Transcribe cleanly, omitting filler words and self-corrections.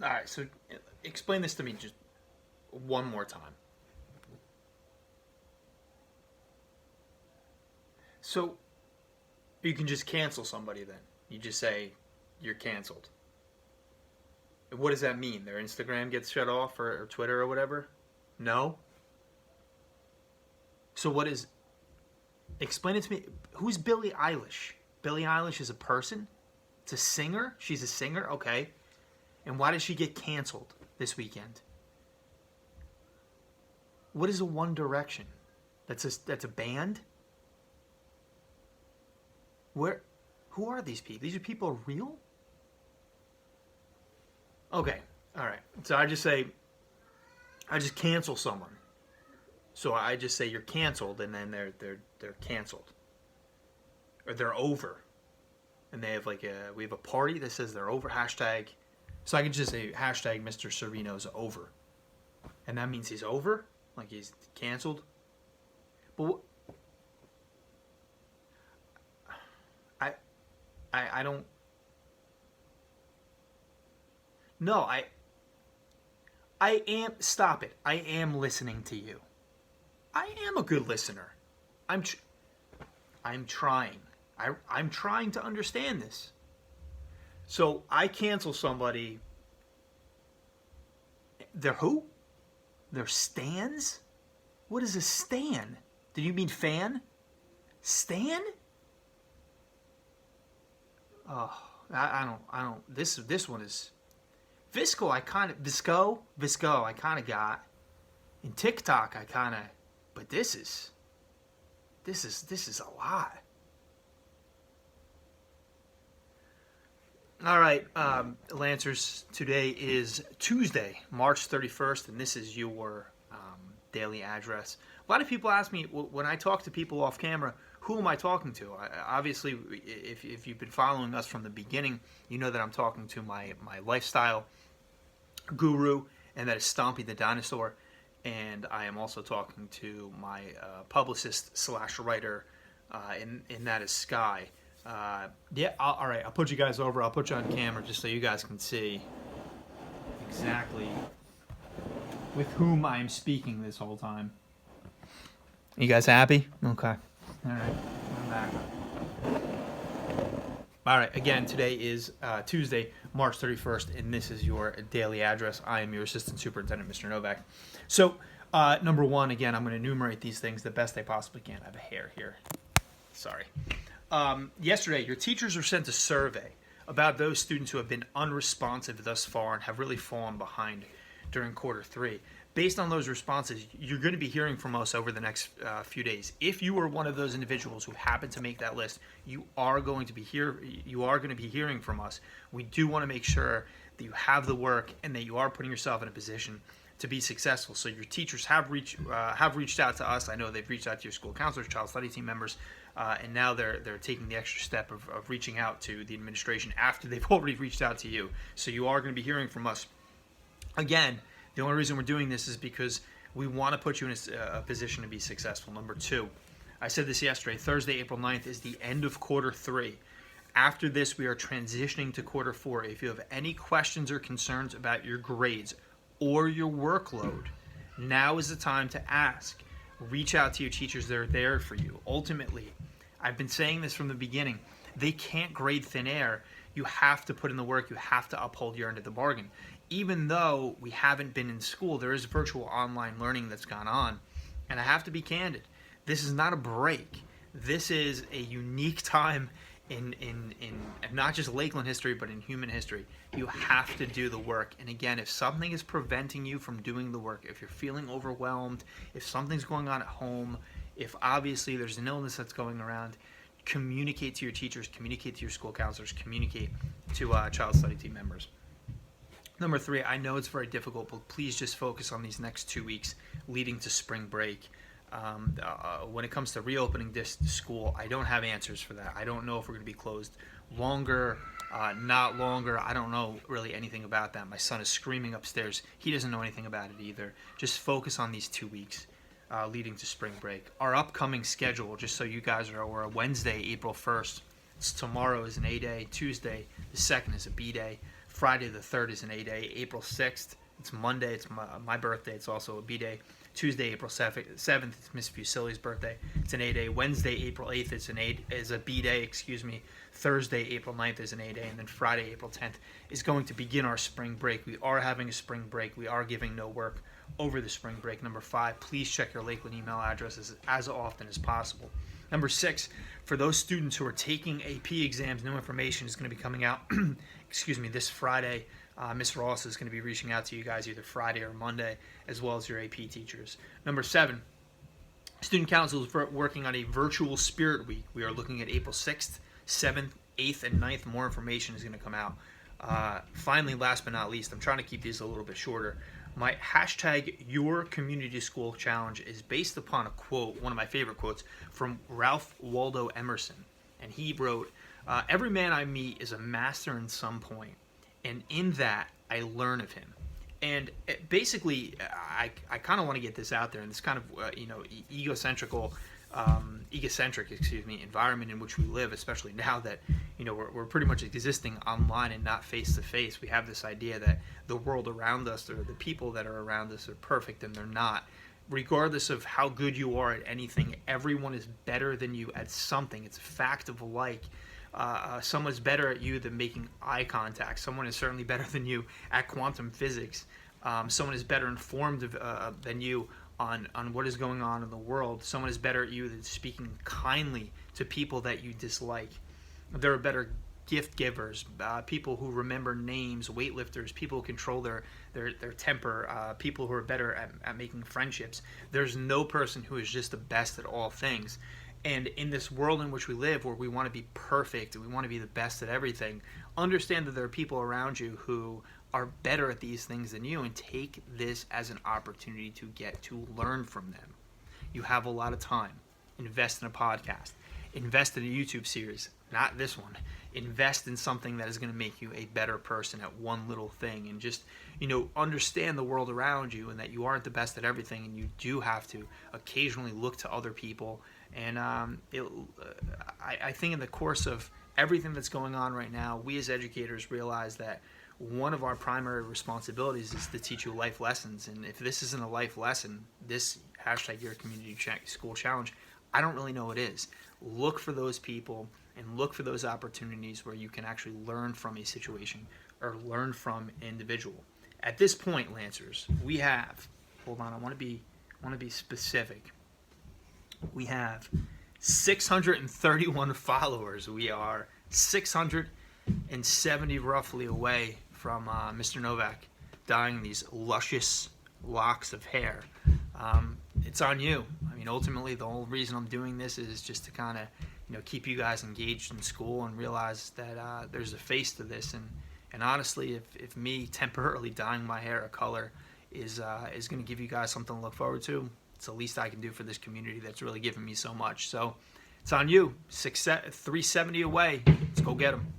All right, so explain this to me just one more time. So you can just cancel somebody then. You just say you're canceled. What does that mean? Their Instagram gets shut off or Twitter or whatever? No? So what is. Explain it to me. Who's Billie Eilish? Billie Eilish is a person? It's a singer? She's a singer? Okay. And why did she get canceled this weekend? What is a One Direction? That's a band? Where? Who are these people? These are people real? Okay, all right. So I just cancel someone. So I just say you're canceled, and then they're canceled, or they're over, and they have we have a party that says they're over hashtag. So I can just say hashtag Mr. Servino's over, and that means he's over, like he's canceled. But I I don't. No, I am. Stop it. I am listening to you. I am a good listener. I'm tr- I'm trying. I'm trying to understand this. So I cancel somebody. They're who? They're stans? What is a stan? Did you mean fan? Stan? Oh, I don't. This one is Visco. Visco. I kind of got. In TikTok, I kind of. But this is a lot. All right, Lancers. Today is Tuesday, March 31st, and this is your daily address. A lot of people ask me when I talk to people off camera, who am I talking to? Obviously, if you've been following us from the beginning, you know that I'm talking to my lifestyle guru, and that is Stompy the Dinosaur. And I am also talking to my publicist slash writer, and that is Sky. Yeah, all right. I'll put you guys over. I'll put you on camera just so you guys can see exactly with whom I'm speaking this whole time. You guys happy? Okay. All right. I'm back. All right. Again, today is Tuesday, March 31st, and this is your daily address. I am your assistant superintendent, Mr. Novak. So, number one, again, I'm going to enumerate these things the best I possibly can. I have a hair here. Sorry. Yesterday, your teachers were sent a survey about those students who have been unresponsive thus far and have really fallen behind during quarter three. Based on those responses, you're going to be hearing from us over the next few days. If you are one of those individuals who happen to make that list, you are going to be hearing from us. We do want to make sure that you have the work and that you are putting yourself in a position to be successful. So your teachers have reached out to us. I know they've reached out to your school counselors, child study team members, and now they're taking the extra step of reaching out to the administration after they've already reached out to you. So you are going to be hearing from us. Again, the only reason we're doing this is because we want to put you in a position to be successful. Number two, I said this yesterday, Thursday, April 9th is the end of quarter three. After this, we are transitioning to quarter four. If you have any questions or concerns about your grades or your workload, now is the time to ask. Reach out to your teachers. They're there for you. Ultimately, I've been saying this from the beginning, they can't grade thin air. You have to put in the work. You have to uphold your end of the bargain. Even though we haven't been in school, there is virtual online learning that's gone on. And I have to be candid. This is not a break. This is a unique time in not just Lakeland history, but in human history. You have to do the work. And again, if something is preventing you from doing the work, if you're feeling overwhelmed, if something's going on at home, if obviously there's an illness that's going around, communicate to your teachers, communicate to your school counselors, communicate to child study team members. Number three, I know it's very difficult, but please just focus on these next 2 weeks leading to spring break. When it comes to reopening this school, I don't have answers for that. I don't know if we're going to be closed longer, not longer. I don't know really anything about that. My son is screaming upstairs. He doesn't know anything about it either. Just focus on these 2 weeks leading to spring break. Our upcoming schedule, just so you guys are aware, Wednesday, April 1st. Tomorrow is an A day. Tuesday, the 2nd, is a B day. Friday the 3rd is an A day. April 6th, it's Monday. It's my birthday. It's also a B day. Tuesday, April 7th, it's Miss Fusilli's birthday. It's an A day. Wednesday, April 8th, is a B day. Thursday, April 9th is an A day, and then Friday, April 10th is going to begin our spring break. We are having a spring break. We are giving no work over the spring break. Number 5, please check your Lakeland email addresses as often as possible. Number 6, for those students who are taking AP exams, new information is going to be coming out. This Friday. Ms. Ross is going to be reaching out to you guys either Friday or Monday, as well as your AP teachers. Number 7, Student Council is working on a virtual Spirit Week. We are looking at April 6th, 7th, 8th, and 9th. More information is going to come out. Finally, last but not least, I'm trying to keep these a little bit shorter. My hashtag Your Community School Challenge is based upon a quote, one of my favorite quotes, from Ralph Waldo Emerson. And he wrote, every man I meet is a master in some point, and in that I learn of him. And basically, I kind of want to get this out there in this kind of egocentric environment in which we live, especially now that we're pretty much existing online and not face to face. We have this idea that the world around us or the people that are around us are perfect, and they're not. Regardless of how good you are at anything, everyone is better than you at something. It's a fact of life. Someone's better at you than making eye contact. Someone is certainly better than you at quantum physics. Someone is better informed than you on what is going on in the world. Someone is better at you than speaking kindly to people that you dislike. There are better gift givers, people who remember names, weightlifters, people who control their temper, people who are better at making friendships. There's no person who is just the best at all things. And in this world in which we live, where we want to be perfect, we want to be the best at everything, understand that there are people around you who are better at these things than you, and take this as an opportunity to get to learn from them. You have a lot of time. Invest in a podcast. Invest in a YouTube series. Not this one. Invest in something that is going to make you a better person at one little thing, and just understand the world around you, and that you aren't the best at everything, and you do have to occasionally look to other people. And I think in the course of everything that's going on right now, we as educators realize that one of our primary responsibilities is to teach you life lessons. And if this isn't a life lesson, this hashtag Your Community School Challenge, I don't really know what is. Look for those people and look for those opportunities where you can actually learn from a situation or learn from an individual. At this point, Lancers, we have, hold on, I want to be specific. We have 631 followers. We are 670 roughly away from Mr. Novak dyeing these luscious locks of hair. It's on you. I mean, ultimately, the whole reason I'm doing this is just to kind of, keep you guys engaged in school and realize that there's a face to this. And honestly, if me temporarily dyeing my hair a color is going to give you guys something to look forward to, it's the least I can do for this community that's really given me so much. So it's on you. 370 away. Let's go get them.